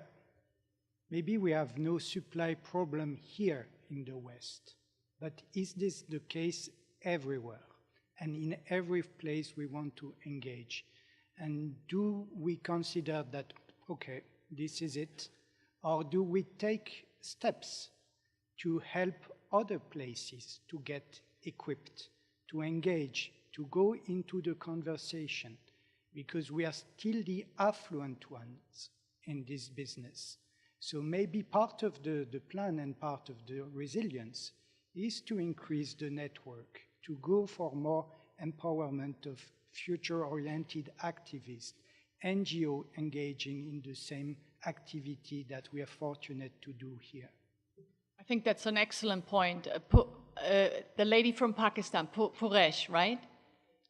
maybe we have no supply problem here in the West, but is this the case everywhere and in every place we want to engage? And do we consider that, okay, this is it, or do we take steps to help other places to get equipped, to engage, to go into the conversation? Because we are still the affluent ones in this business. So maybe part of the plan and part of the resilience is to increase the network, to go for more empowerment of future-oriented activists, NGO engaging in the same activity that we are fortunate to do here. I think that's an excellent point. The lady from Pakistan, Puresh, right?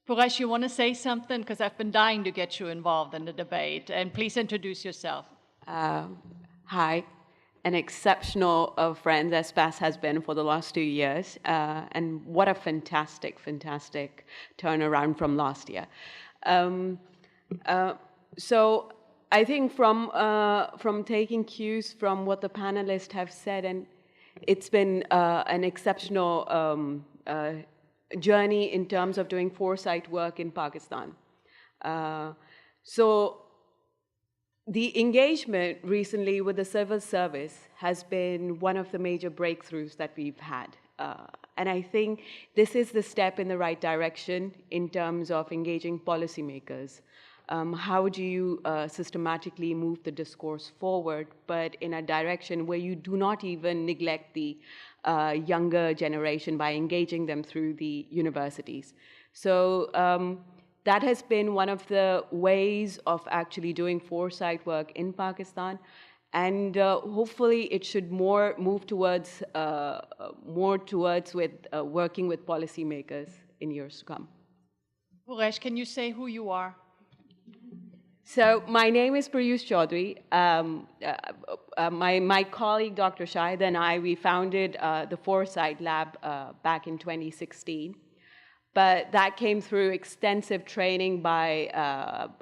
Puresh, you want to say something? Because I've been dying to get you involved in the debate. And please introduce yourself. Hi. An exceptional friend ESPAS has been for the last 2 years. And what a fantastic, fantastic turnaround from last year. So I think from taking cues from what the panelists have said, and it's been an exceptional journey in terms of doing foresight work in Pakistan. So the engagement recently with the civil service has been one of the major breakthroughs that we've had. And I think this is the step in the right direction in terms of engaging policymakers. How do you systematically move the discourse forward, but in a direction where you do not even neglect the younger generation by engaging them through the universities? So that has been one of the ways of actually doing foresight work in Pakistan. And hopefully it should move towards working with policymakers in years to come. Puresh, can you say who you are? So my name is Prayush Chaudhary. My colleague, Dr. Shahid, and I, we founded the Foresight Lab back in 2016. But that came through extensive training by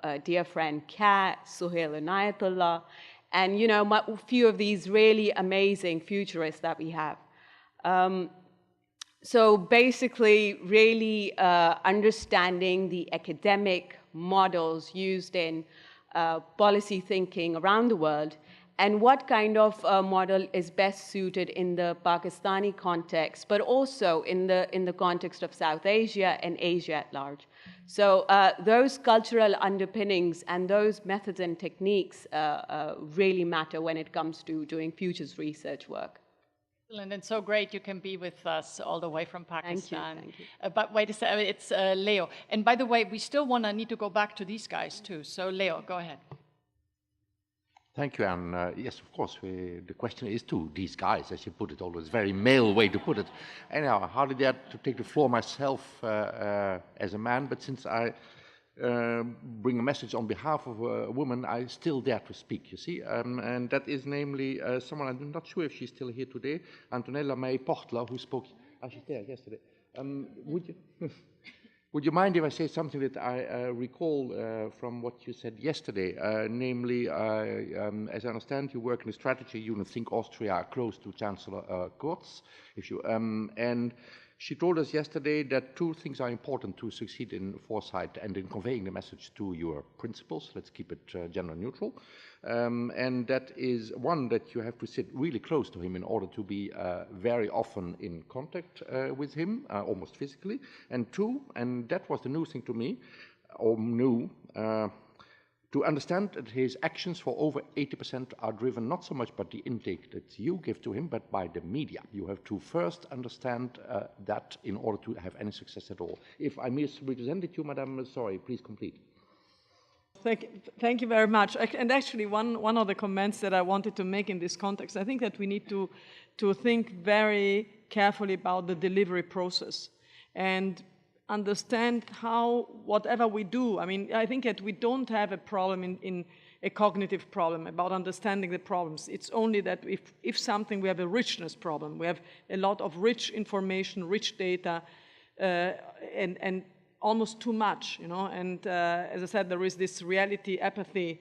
a dear friend, Kat, Suhail Inayatullah, and a few of these really amazing futurists that we have. So basically, really understanding the academic models used in policy thinking around the world, and what kind of model is best suited in the Pakistani context, but also in the context of South Asia and Asia at large. So those cultural underpinnings and those methods and techniques really matter when it comes to doing futures research work. Excellent, and so great you can be with us all the way from Pakistan. Thank you. But wait a second, it's Leo. And by the way, we still need to go back to these guys too. So Leo, go ahead. Thank you, and yes, of course, the question is to these guys, as you put it, always very male way to put it. Anyhow, I hardly dare to take the floor myself as a man, but since I bring a message on behalf of a woman, I still dare to speak, you see, and that is namely someone, I'm not sure if she's still here today, Antonella May Portler, who spoke, she's there yesterday. Would you mind if I say something that I recall from what you said yesterday? Namely, as I understand, you work in the strategy unit, Think Austria, close to Chancellor Kurz. And she told us yesterday that two things are important to succeed in foresight and in conveying the message to your principals. Let's keep it gender neutral. And that is one, that you have to sit really close to him in order to be very often in contact with him, almost physically. And two, and that was the new thing to me, or new, to understand that his actions for over 80% are driven not so much by the intake that you give to him, but by the media. You have to first understand that in order to have any success at all. If I misrepresented you, Madam, sorry, please complete. Thank you very much. And actually, one of the comments that I wanted to make in this context, I think that we need to think very carefully about the delivery process and understand how, whatever we do, I mean, I think that we don't have a problem in a cognitive problem about understanding the problems. It's only that if something, we have a richness problem. We have a lot of rich information, rich data, and almost too much, and as I said, there is this reality apathy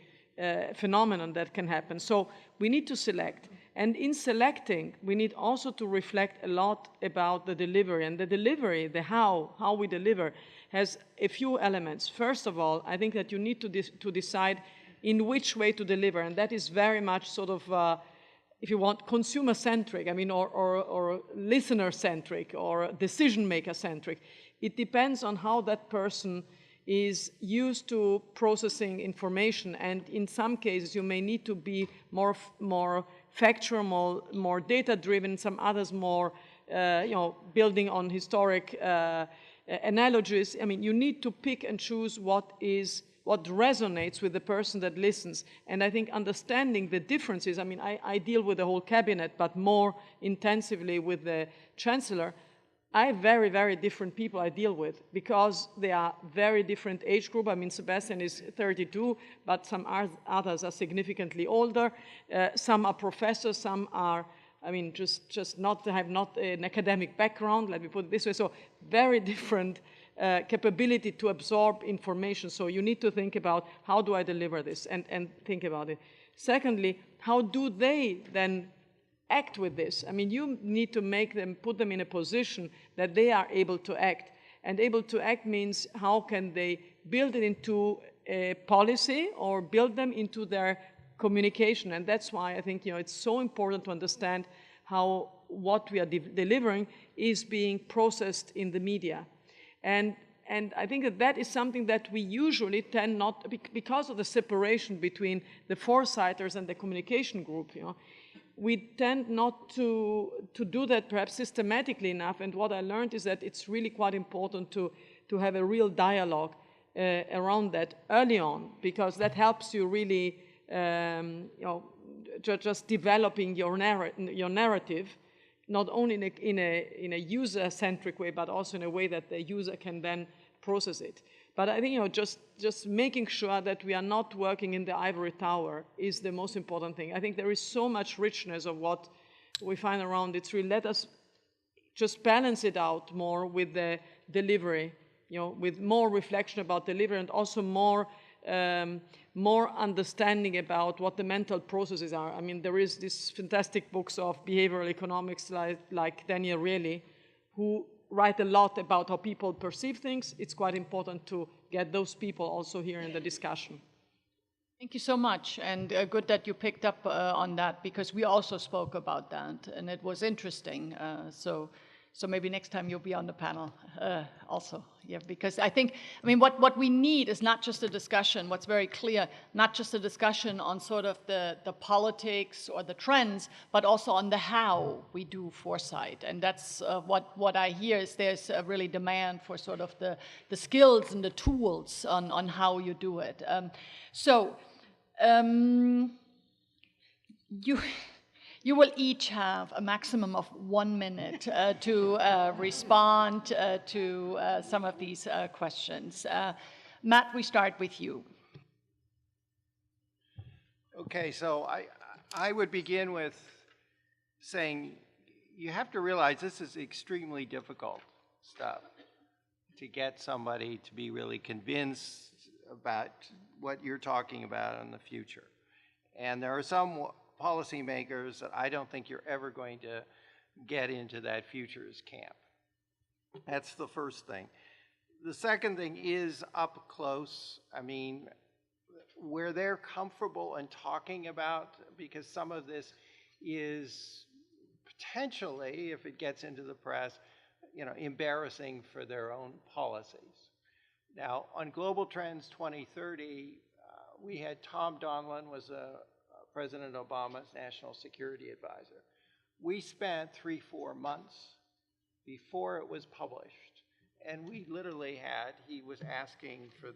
phenomenon that can happen. So we need to select. And in selecting, we need also to reflect a lot about the delivery. And the delivery, the how we deliver, has a few elements. First of all, I think that you need to decide in which way to deliver. And that is very much sort of, if you want, consumer-centric, I mean, or listener-centric, or decision-maker-centric. It depends on how that person is used to processing information, and in some cases you may need to be more factual, more data-driven, some others more, building on historic analogies. I mean, you need to pick and choose what resonates with the person that listens. And I think understanding the differences, I mean, I deal with the whole cabinet, but more intensively with the chancellor. I have very, very different people I deal with because they are very different age group. I mean, Sebastian is 32, but some others are significantly older. Some are professors, some are, I mean, just have not an academic background, let me put it this way. So very different capability to absorb information. So you need to think about how do I deliver this and think about it. Secondly, how do they then act with this? I mean, you need to put them in a position that they are able to act. And able to act means how can they build it into a policy or build them into their communication. And that's why I think it's so important to understand how what we are delivering is being processed in the media. And I think that is something that we usually tend not, because of the separation between the foresighters and the communication group, we tend not to do that perhaps systematically enough. And what I learned is that it's really quite important to have a real dialogue around that early on, because that helps you really, just developing your narrative, not only in a user-centric way, but also in a way that the user can then process it. But I think, just making sure that we are not working in the ivory tower is the most important thing. I think there is so much richness of what we find around. It's really, let us just balance it out more with the delivery, with more reflection about delivery and also more understanding about what the mental processes are. I mean, there is these fantastic books of behavioral economics like Daniel Really, who write a lot about how people perceive things. It's quite important to get those people also here in the discussion. Thank you so much, and good that you picked up on that, because we also spoke about that, and it was interesting. So maybe next time you'll be on the panel also. Yeah, because I think, what we need is not just a discussion, what's very clear, not just a discussion on sort of the politics or the trends, but also on the how we do foresight. And that's what I hear is there's a really demand for sort of the skills and the tools on how you do it. You will each have a maximum of 1 minute to respond to some of these questions. Matt, we start with you. Okay, so I would begin with saying you have to realize this is extremely difficult stuff to get somebody to be really convinced about what you're talking about in the future. And there are some policymakers that I don't think you're ever going to get into that futures camp. That's the first thing. The second thing is up close. I mean, where they're comfortable in talking about, because some of this is potentially, if it gets into the press, embarrassing for their own policies. Now, on Global Trends 2030, we had Tom Donilon was President Obama's national security advisor. We spent 3-4 months before it was published, and we literally he was asking for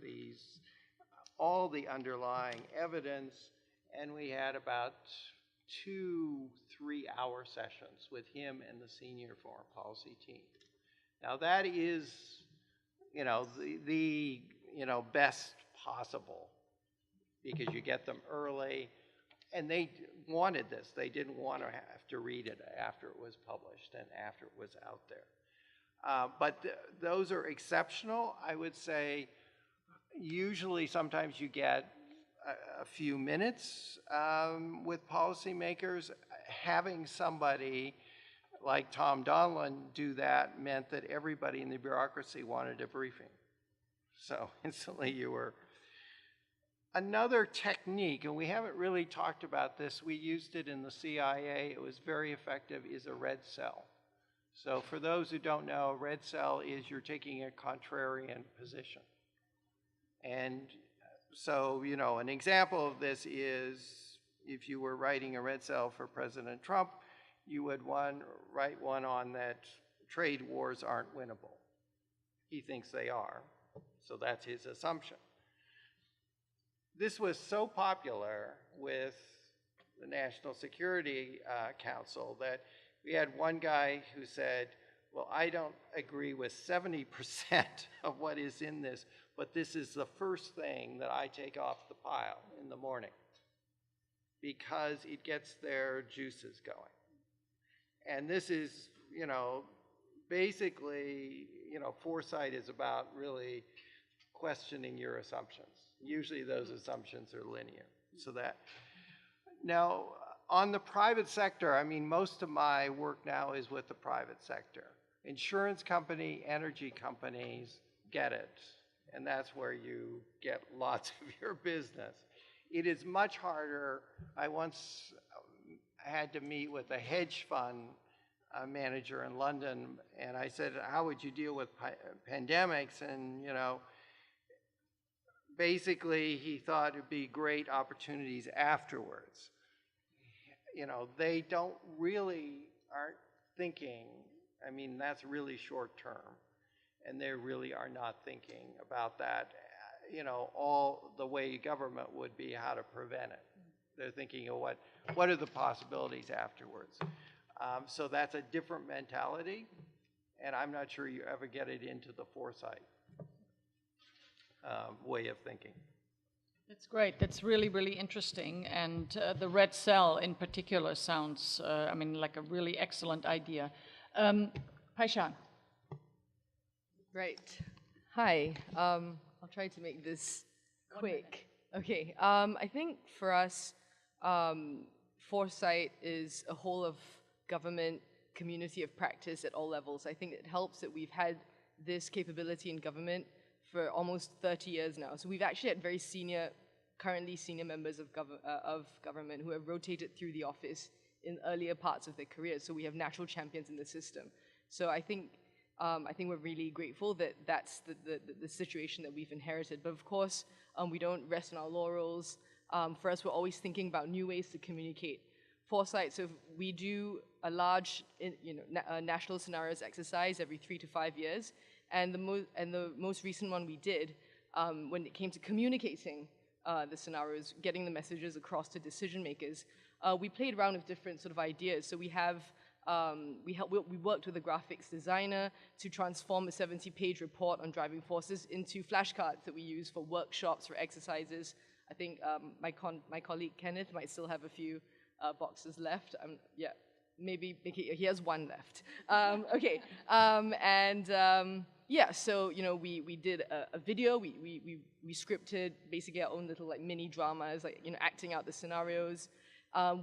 all the underlying evidence, and we had about 2-3 hour sessions with him and the senior foreign policy team. Now that is, the best possible, because you get them early. And they wanted this. They didn't want to have to read it after it was published and after it was out there. But those are exceptional. I would say usually sometimes you get a few minutes with policymakers. Having somebody like Tom Donlan do that meant that everybody in the bureaucracy wanted a briefing. So instantly you were. Another technique, and we haven't really talked about this, we used it in the CIA, it was very effective, is a red cell. So for those who don't know, a red cell is you're taking a contrarian position. And so, you know, an example of this is if you were writing a red cell for President Trump, you would write one on that trade wars aren't winnable. He thinks they are, so that's his assumption. This was so popular with the National Security Council that we had one guy who said, well, I don't agree with 70% of what is in this, but this is the first thing that I take off the pile in the morning because it gets their juices going. And this is, you know, basically, you know, foresight is about really questioning your assumptions. Usually those assumptions are linear. So that, now on the private sector, I mean, most of my work now is with the private sector. Insurance company, energy companies get it. And that's where you get lots of your business. It is much harder. I once had to meet with a hedge fund manager in London, and I said, how would you deal with pandemics? And, you know, basically he thought it'd be great opportunities afterwards. You know, they don't really, aren't thinking, I mean, that's really short term. And they really are not thinking about that, you know, all the way government would be how to prevent it. They're thinking of what are the possibilities afterwards. So that's a different mentality, and I'm not sure you ever get it into the foresight way of thinking. That's great. That's really, really interesting. And the red cell in particular sounds, I mean, like a really excellent idea. Shan. Right. Hi. I'll try to make this quick. Okay. I think for us, foresight is a whole of government community of practice at all levels. I think it helps that we've had this capability in government for almost 30 years now. So we've actually had very currently senior members of government who have rotated through the office in earlier parts of their careers. So we have natural champions in the system. So I think we're really grateful that that's the situation that we've inherited. But of course, we don't rest on our laurels. For us, we're always thinking about new ways to communicate foresight. So we do a large, national scenarios exercise every 3 to 5 years, and the most recent one we did, when it came to communicating the scenarios, getting the messages across to decision makers, we played around with different sort of ideas. So we have we worked with a graphics designer to transform a 70-page report on driving forces into flashcards that we use for workshops, for exercises. I think my colleague Kenneth might still have a few boxes left. Yeah, maybe he has one left. Okay, yeah, so we did a video. We scripted basically our own little like mini dramas, like acting out the scenarios.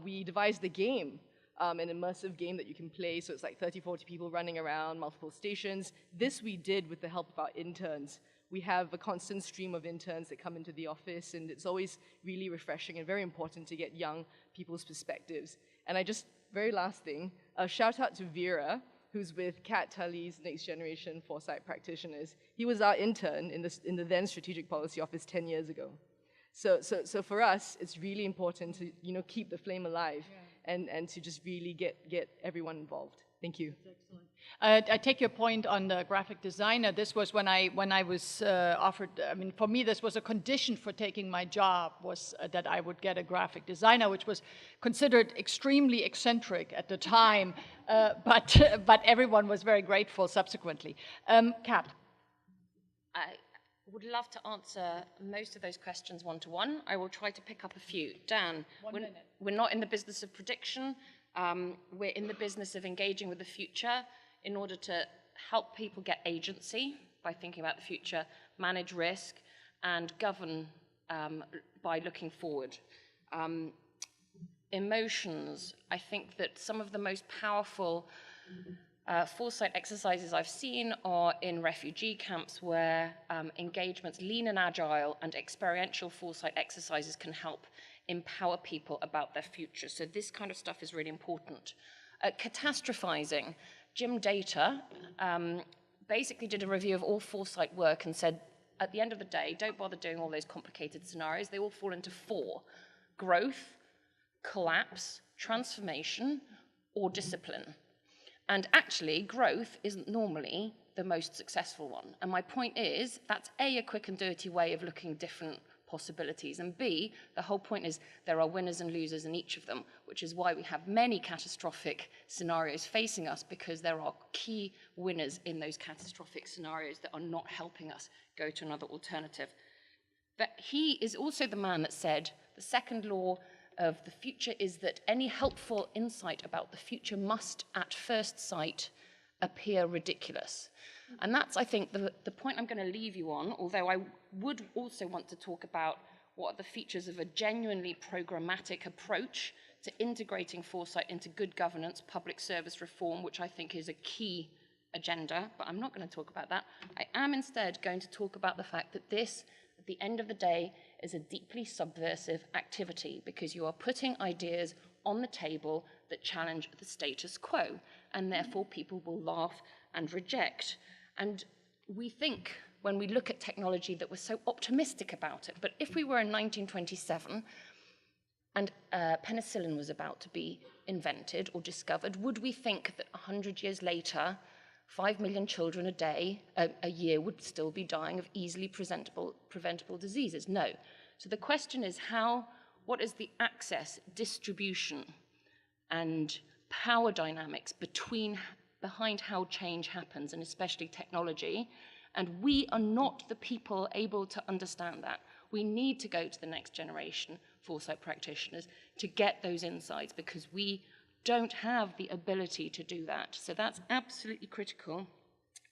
We devised the game. An immersive game that you can play, so it's like 30, 40 people running around, multiple stations. This we did with the help of our interns. We have a constant stream of interns that come into the office, and it's always really refreshing and very important to get young people's perspectives. And very last thing, a shout out to Vera, who's with Tully's Next Generation Foresight Practitioners. He was our intern in the then Strategic Policy Office 10 years ago. So for us, it's really important to keep the flame alive. Yeah. And to just really get everyone involved. Thank you. That's excellent. I take your point on the graphic designer. This was when I was offered, I mean, for me, this was a condition for taking my job, was that I would get a graphic designer, which was considered extremely eccentric at the time, but everyone was very grateful subsequently. Kat. I would love to answer most of those questions one-to-one. I will try to pick up a few. Dan, we're not in the business of prediction. We're in the business of engaging with the future in order to help people get agency by thinking about the future, manage risk, and govern by looking forward. Emotions, I think that some of the most powerful foresight exercises I've seen are in refugee camps where engagements, lean and agile, and experiential foresight exercises can help empower people about their future. So this kind of stuff is really important. Catastrophizing, Jim Data basically did a review of all foresight work and said, at the end of the day, don't bother doing all those complicated scenarios. They all fall into 4: growth, collapse, transformation, or discipline. And actually, growth isn't normally the most successful one. And my point is, that's A, a quick and dirty way of looking at different possibilities, and B, the whole point is there are winners and losers in each of them, which is why we have many catastrophic scenarios facing us, because there are key winners in those catastrophic scenarios that are not helping us go to another alternative. But he is also the man that said the second law of the future is that any helpful insight about the future must, at first sight, appear ridiculous. And that's, I think, the point I'm going to leave you on, although I would also want to talk about what are the features of a genuinely programmatic approach to integrating foresight into good governance, public service reform, which I think is a key agenda, but I'm not going to talk about that. I am instead going to talk about the fact that this, at the end of the day, is a deeply subversive activity, because you are putting ideas on the table that challenge the status quo, and therefore people will laugh and reject. And we think, when we look at technology, that we're so optimistic about it. But if we were in 1927 and penicillin was about to be invented or discovered, would we think that 100 years later 5 million children a year would still be dying of easily preventable diseases? No. So the question is what is the access, distribution, and power dynamics behind how change happens, and especially technology? And we are not the people able to understand that. We need to go to the next generation foresight practitioners to get those insights, because we don't have the ability to do that. So that's absolutely critical.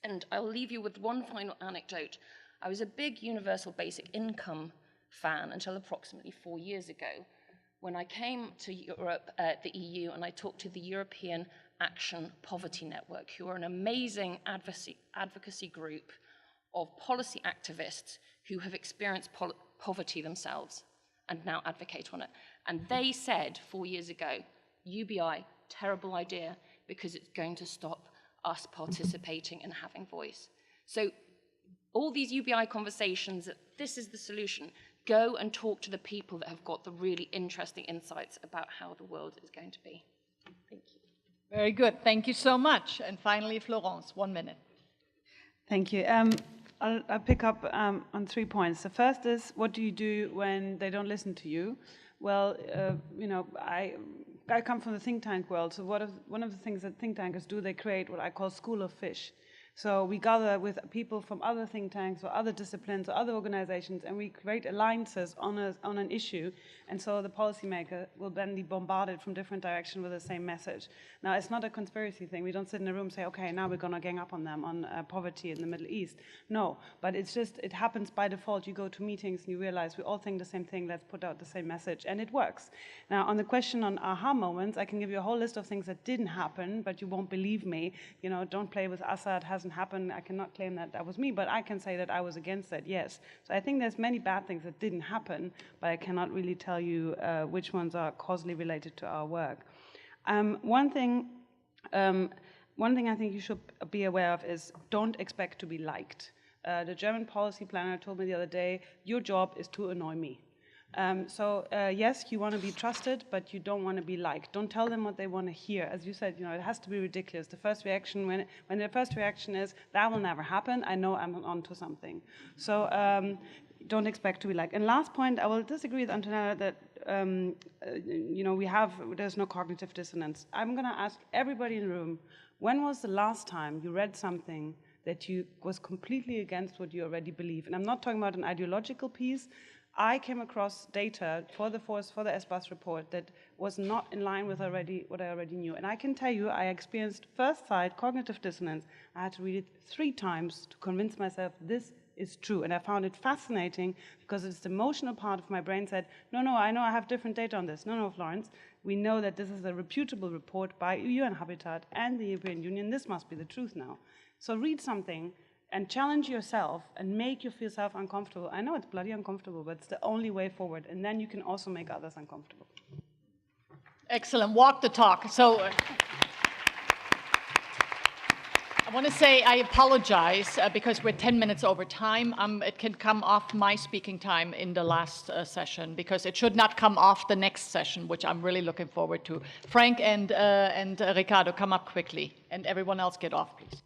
And I'll leave you with one final anecdote. I was a big universal basic income fan until approximately 4 years ago, when I came to Europe, the EU, and I talked to the European Action Poverty Network, who are an amazing advocacy group of policy activists who have experienced poverty themselves and now advocate on it. And they said 4 years ago, UBI, terrible idea, because it's going to stop us participating and having voice. So all these UBI conversations, this is the solution. Go and talk to the people that have got the really interesting insights about how the world is going to be. Thank you. Very good. Thank you so much. And finally, Florence, 1 minute. Thank you. I'll pick up on 3 points. The first is, what do you do when they don't listen to you? Well, I come from the think tank world, so one of the things that think tankers do, they create what I call school of fish. So we gather with people from other think tanks or other disciplines or other organizations, and we create alliances on an issue, and so the policymaker will then be bombarded from different directions with the same message. Now, it's not a conspiracy thing. We don't sit in a room and say, okay, now we're going to gang up on them on poverty in the Middle East. No, but it's just, it happens by default. You go to meetings and you realize we all think the same thing, let's put out the same message, and it works. Now, on the question on aha moments, I can give you a whole list of things that didn't happen, but you won't believe me. You know, don't play with Assad, hasn't happened. I cannot claim that that was me, but I can say that I was against that, yes. So I think there's many bad things that didn't happen, but I cannot really tell you which ones are causally related to our work. One thing I think you should be aware of is don't expect to be liked. The German policy planner told me the other day, your job is to annoy me. Yes, you want to be trusted, but you don't want to be liked. Don't tell them what they want to hear. As you said, it has to be ridiculous. The first reaction, when the first reaction is, that will never happen, I know I'm onto something. So don't expect to be liked. And last point, I will disagree with Antonella that, there's no cognitive dissonance. I'm going to ask everybody in the room, when was the last time you read something that was completely against what you already believe? And I'm not talking about an ideological piece. I came across data for the ESPAS report that was not in line with what I already knew. And I can tell you, I experienced first sight cognitive dissonance. I had to read it 3 times to convince myself this is true. And I found it fascinating because it's the emotional part of my brain said, no, I know I have different data on this. No, Florence, we know that this is a reputable report by UN Habitat and the European Union. This must be the truth now. So read something and challenge yourself and make yourself uncomfortable. I know it's bloody uncomfortable, but it's the only way forward. And then you can also make others uncomfortable. Excellent. Walk the talk. So I want to say I apologize because we're 10 minutes over time. It can come off my speaking time in the last session because it should not come off the next session, which I'm really looking forward to. Frank and Ricardo, come up quickly. And everyone else get off, please.